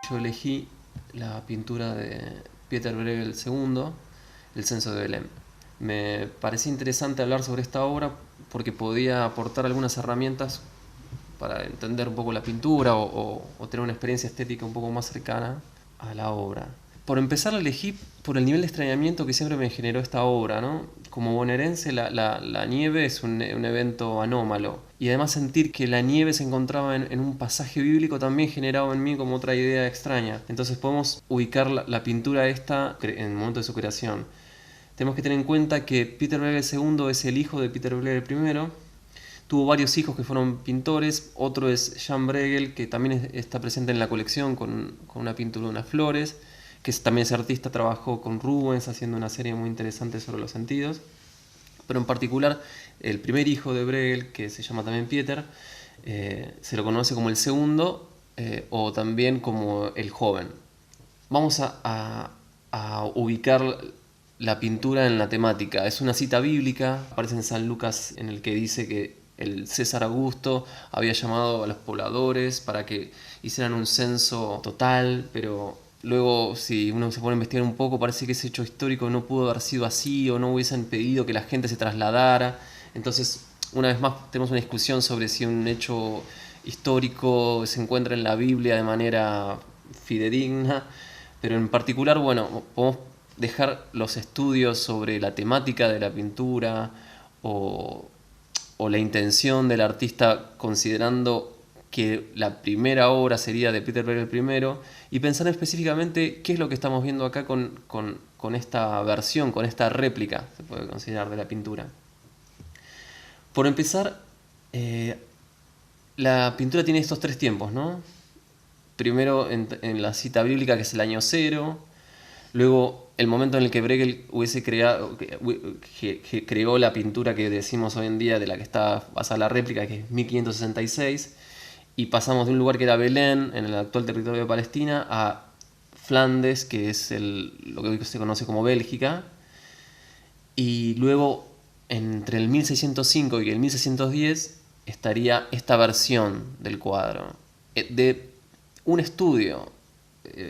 yo elegí la pintura de Pieter Bruegel II, El censo de Belén. Me parecía interesante hablar sobre esta obra porque podía aportar algunas herramientas para entender un poco la pintura o tener una experiencia estética un poco más cercana a la obra. Por empezar, la elegí por el nivel de extrañamiento que siempre me generó esta obra, ¿no? Como bonaerense, la nieve es un evento anómalo. Y además sentir que la nieve se encontraba en un pasaje bíblico también generaba en mí como otra idea extraña. Entonces podemos ubicar la pintura esta en el momento de su creación. Tenemos que tener en cuenta que Pieter Bruegel II es el hijo de Pieter Bruegel I. Tuvo varios hijos que fueron pintores. Otro es Jan Bruegel, que también está presente en la colección con una pintura de unas flores, que también es artista, trabajó con Rubens haciendo una serie muy interesante sobre los sentidos. Pero en particular, el primer hijo de Bruegel, que se llama también Pieter, se lo conoce como el segundo o también como el joven. Vamos a ubicar la pintura en la temática. Es una cita bíblica, aparece en San Lucas, en el que dice que el César Augusto había llamado a los pobladores para que hicieran un censo total, pero luego, si uno se pone a investigar un poco, parece que ese hecho histórico no pudo haber sido así o no hubiesen pedido que la gente se trasladara. Entonces, una vez más, tenemos una discusión sobre si un hecho histórico se encuentra en la Biblia de manera fidedigna, pero en particular, bueno, podemos dejar los estudios sobre la temática de la pintura o la intención del artista considerando que la primera obra sería de Pieter Bruegel I y pensar específicamente qué es lo que estamos viendo acá con esta versión, con esta réplica, se puede considerar, de la pintura. Por empezar, la pintura tiene estos tres tiempos, ¿no? Primero en la cita bíblica, que es el año cero. Luego, el momento en el que Bruegel hubiese creado, que creó la pintura que decimos hoy en día, de la que está basada la réplica, que es 1566. Y pasamos de un lugar que era Belén, en el actual territorio de Palestina, a Flandes, que es lo que hoy se conoce como Bélgica. Y luego, entre el 1605 y el 1610, estaría esta versión del cuadro. De un estudio,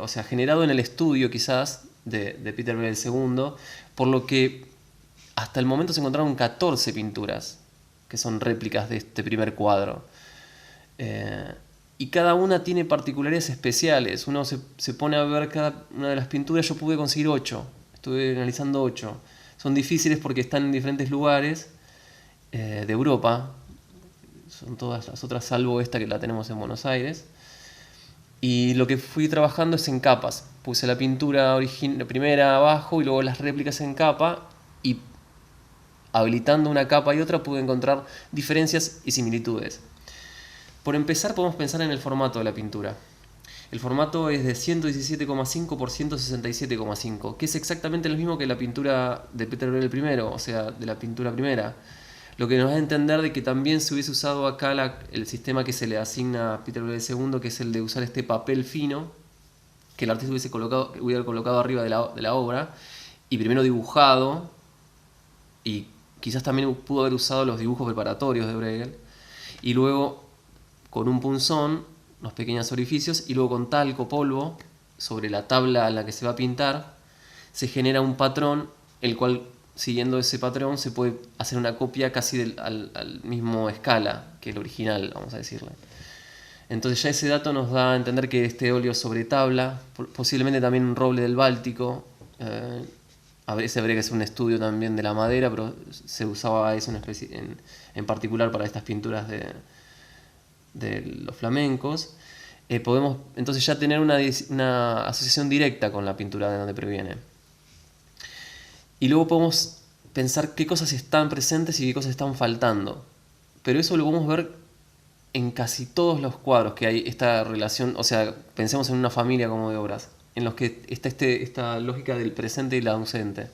o sea, generado en el estudio quizás de Pieter Bruegel II, por lo que hasta el momento se encontraron 14 pinturas que son réplicas de este primer cuadro. Y cada una tiene particularidades especiales. Uno se pone a ver cada una de las pinturas. Yo pude conseguir 8, estuve analizando 8. Son difíciles porque están en diferentes lugares de Europa. Son todas las otras, salvo esta que la tenemos en Buenos Aires. Y lo que fui trabajando es en capas. Puse la pintura primera abajo y luego las réplicas en capa, y habilitando una capa y otra pude encontrar diferencias y similitudes. Por empezar, podemos pensar en el formato de la pintura. El formato es de 117,5 por 167,5, que es exactamente lo mismo que la pintura de Pieter Bruegel I, o sea, de la pintura primera. Lo que nos da a entender de que también se hubiese usado acá el sistema que se le asigna a Pieter Bruegel II, que es el de usar este papel fino, que el artista hubiera colocado arriba de la obra, y primero dibujado, y quizás también pudo haber usado los dibujos preparatorios de Bruegel, y luego con un punzón, unos pequeños orificios, y luego con talco, polvo, sobre la tabla en la que se va a pintar, se genera un patrón, el cual, siguiendo ese patrón, se puede hacer una copia casi al mismo escala que el original, vamos a decirle. Entonces ya ese dato nos da a entender que este óleo sobre tabla, posiblemente también un roble del Báltico, a veces habría que hacer un estudio también de la madera, pero se usaba eso en particular para estas pinturas de los flamencos. Podemos entonces ya tener una asociación directa con la pintura de donde proviene. Y luego podemos pensar qué cosas están presentes y qué cosas están faltando. Pero eso lo podemos ver en casi todos los cuadros que hay esta relación. O sea, pensemos en una familia como de obras, en los que está esta lógica del presente y la ausente.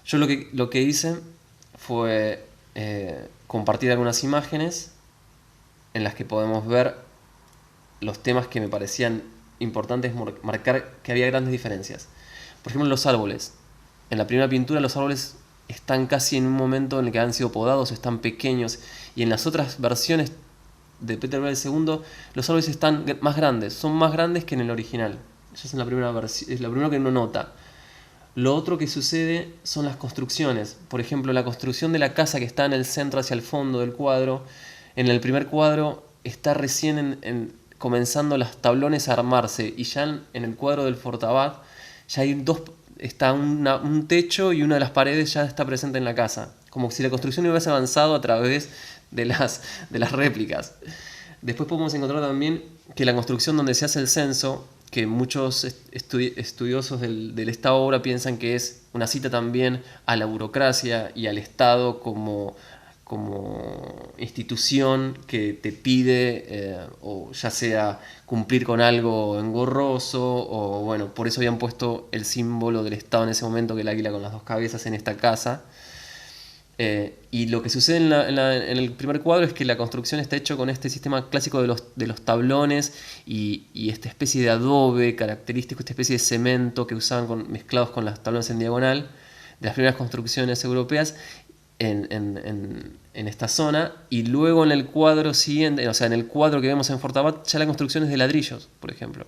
Yo lo que hice fue compartir algunas imágenes en las que podemos ver los temas que me parecían importantes marcar, que había grandes diferencias. Por ejemplo, los árboles. En la primera pintura los árboles están casi en un momento en el que han sido podados, están pequeños, y en las otras versiones de Peter Bruegel II, los árboles están más grandes, son más grandes que en el original. Eso es en la primera versión, es lo primero que uno nota. Lo otro que sucede son las construcciones. Por ejemplo, la construcción de la casa que está en el centro hacia el fondo del cuadro. En el primer cuadro está recién comenzando los tablones a armarse, y ya en el cuadro del Fortabat ya hay está un techo, y una de las paredes ya está presente en la casa, como si la construcción hubiese avanzado a través de las réplicas. Después podemos encontrar también que la construcción donde se hace el censo, que muchos estudiosos de esta obra piensan que es una cita también a la burocracia y al Estado como institución que te pide, o ya sea cumplir con algo engorroso, o bueno, por eso habían puesto el símbolo del Estado en ese momento, que es el águila con las dos cabezas, en esta casa. Y lo que sucede en el primer cuadro es que la construcción está hecho con este sistema clásico de los tablones y esta especie de adobe característico, esta especie de cemento que usaban mezclados con los tablones en diagonal de las primeras construcciones europeas en esta zona. Y luego en el cuadro siguiente, o sea, en el cuadro que vemos en Fortabat, ya la construcción es de ladrillos, por ejemplo.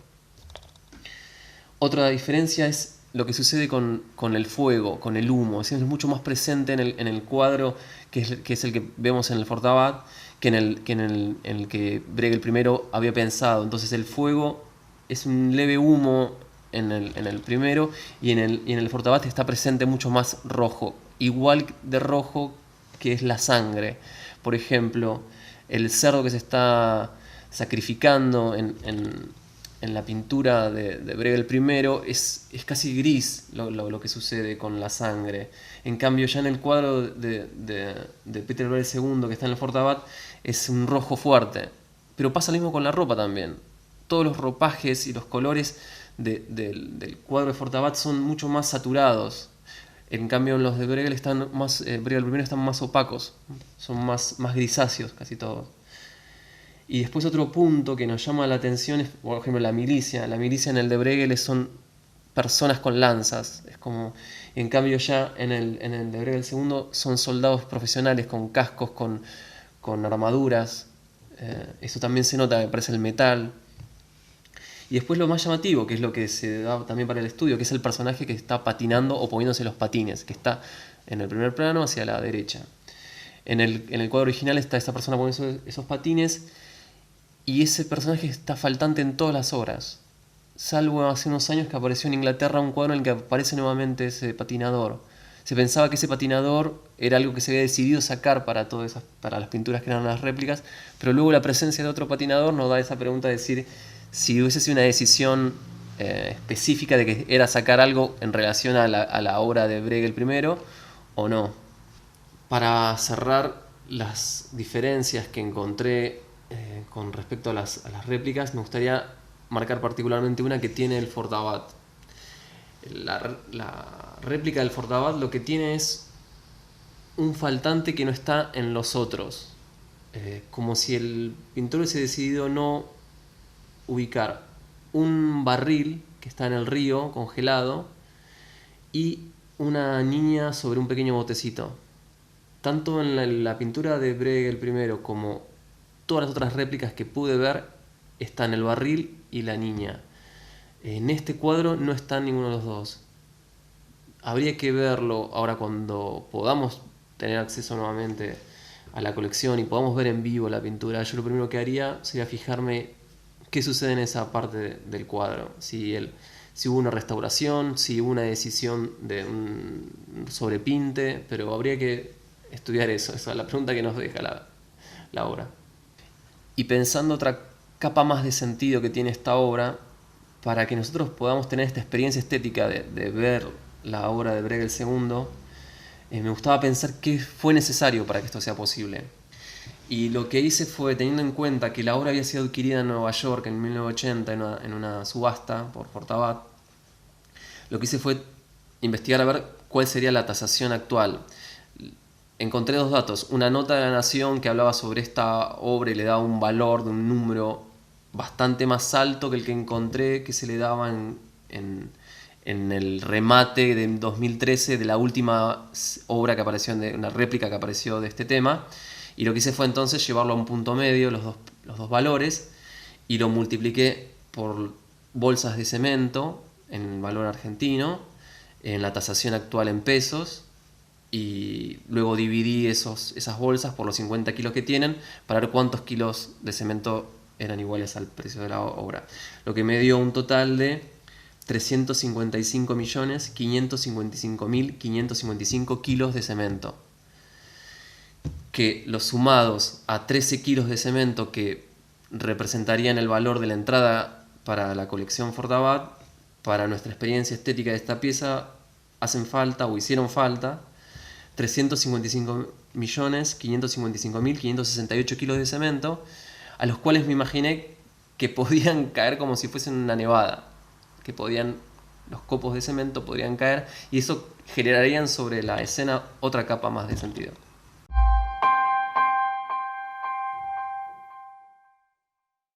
Otra diferencia es lo que sucede con el fuego, con el humo. Es mucho más presente en el cuadro que es el que vemos en el Fortabat, que en el que Bruegel I había pensado. Entonces el fuego es un leve humo en el primero, y en el Fortabat está presente mucho más rojo, igual de rojo que es la sangre. Por ejemplo, el cerdo que se está sacrificando en la pintura de Bruegel I es casi gris lo que sucede con la sangre. En cambio, ya en el cuadro de Peter Bruegel II, que está en el Fortabat, es un rojo fuerte. Pero pasa lo mismo con la ropa también. Todos los ropajes y los colores del cuadro de Fortabat son mucho más saturados. En cambio, los de Bruegel Bruegel I están más opacos, son más grisáceos casi todos. Y después otro punto que nos llama la atención es, por ejemplo, la milicia. La milicia en el de Bruegel son personas con lanzas. Es como, en cambio ya en el de Bruegel II son soldados profesionales con cascos, con armaduras. Eso también se nota, me parece, el metal. Y después lo más llamativo, que es lo que se da también para el estudio, que es el personaje que está patinando o poniéndose los patines, que está en el primer plano hacia la derecha. En el cuadro original está esta persona poniendo esos patines, y ese personaje está faltante en todas las obras, salvo hace unos años que apareció en Inglaterra un cuadro en el que aparece nuevamente ese patinador. Se pensaba que ese patinador era algo que se había decidido sacar para las pinturas que eran las réplicas, pero luego la presencia de otro patinador nos da esa pregunta de decir si hubiese sido una decisión específica de que era sacar algo en relación a la obra de Bruegel I o no. Para cerrar las diferencias que encontré con respecto a las réplicas, me gustaría marcar particularmente una que tiene el Fortabat. La réplica del Fortabat lo que tiene es un faltante que no está en los otros. Como si el pintor hubiese decidido no ubicar un barril que está en el río congelado y una niña sobre un pequeño botecito. Tanto en la pintura de Bruegel I como todas las otras réplicas que pude ver, están el barril y la niña. En este cuadro no están ninguno de los dos. Habría que verlo ahora cuando podamos tener acceso nuevamente a la colección y podamos ver en vivo la pintura. Yo lo primero que haría sería fijarme qué sucede en esa parte del cuadro. Si hubo una restauración, si hubo una decisión de un sobrepinte, pero habría que estudiar eso. Esa es la pregunta que nos deja la obra. Y pensando otra capa más de sentido que tiene esta obra, para que nosotros podamos tener esta experiencia estética de ver la obra de Bruegel II, me gustaba pensar qué fue necesario para que esto sea posible. Y lo que hice fue, teniendo en cuenta que la obra había sido adquirida en Nueva York en 1980 en una subasta por Fortabat, lo que hice fue investigar a ver cuál sería la tasación actual. Encontré dos datos: una nota de La Nación que hablaba sobre esta obra y le daba un valor de un número bastante más alto que el que encontré que se le daba en el remate de 2013 de la última obra que apareció, una réplica que apareció de este tema. Y lo que hice fue entonces llevarlo a un punto medio, los los dos valores y lo multipliqué por bolsas de cemento en valor argentino, en la tasación actual en pesos, y luego dividí esas bolsas por los 50 kilos que tienen para ver cuántos kilos de cemento eran iguales al precio de la obra. Lo que me dio un total de 355.555.555 kilos de cemento, que los sumados a 13 kilos de cemento que representarían el valor de la entrada para la colección Fortabat, para nuestra experiencia estética de esta pieza, hacen falta o hicieron falta 355.555.568 kilos de cemento, a los cuales me imaginé que podían caer como si fuesen una nevada, que los copos de cemento podrían caer y eso generarían sobre la escena otra capa más de sentido.